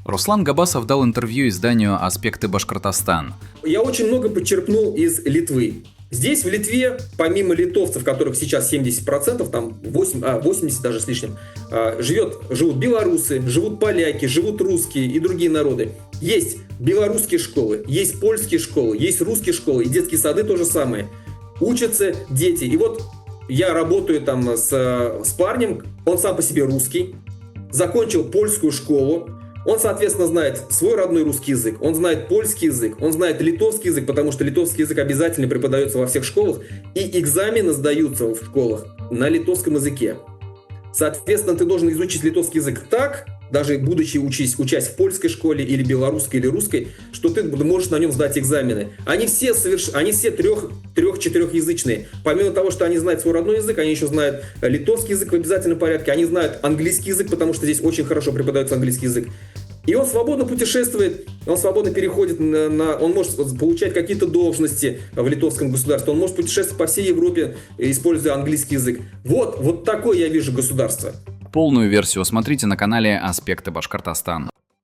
Руслан Габасов дал интервью изданию «Аспекты Башкортостан». Я очень много подчерпнул из Литвы. Здесь, в Литве, помимо литовцев, которых сейчас 70%, там 80 даже с лишним, живут белорусы, живут поляки, живут русские и другие народы. Есть белорусские школы, есть польские школы, есть русские школы, и детские сады то же самое. Учатся дети. И вот я работаю там с парнем, он сам по себе русский, закончил польскую школу. Он, соответственно, знает свой родной русский язык, он знает польский язык, он знает литовский язык, потому что литовский язык обязательно преподается во всех школах, и экзамены сдаются в школах на литовском языке. Соответственно, ты должен изучить литовский язык так, даже будучи учась в польской школе или белорусской или русской, что ты можешь на нем сдать экзамены. Они все трех-четырехязычные. Помимо того, что они знают свой родной язык, они еще знают литовский язык в обязательном порядке, они знают английский язык, потому что здесь очень хорошо преподается английский язык. И он свободно путешествует, он свободно переходит он может получать какие-то должности в литовском государстве, он может путешествовать по всей Европе, используя английский язык. Вот такое я вижу государство. Полную версию смотрите на канале «Аспекты Башкортостан».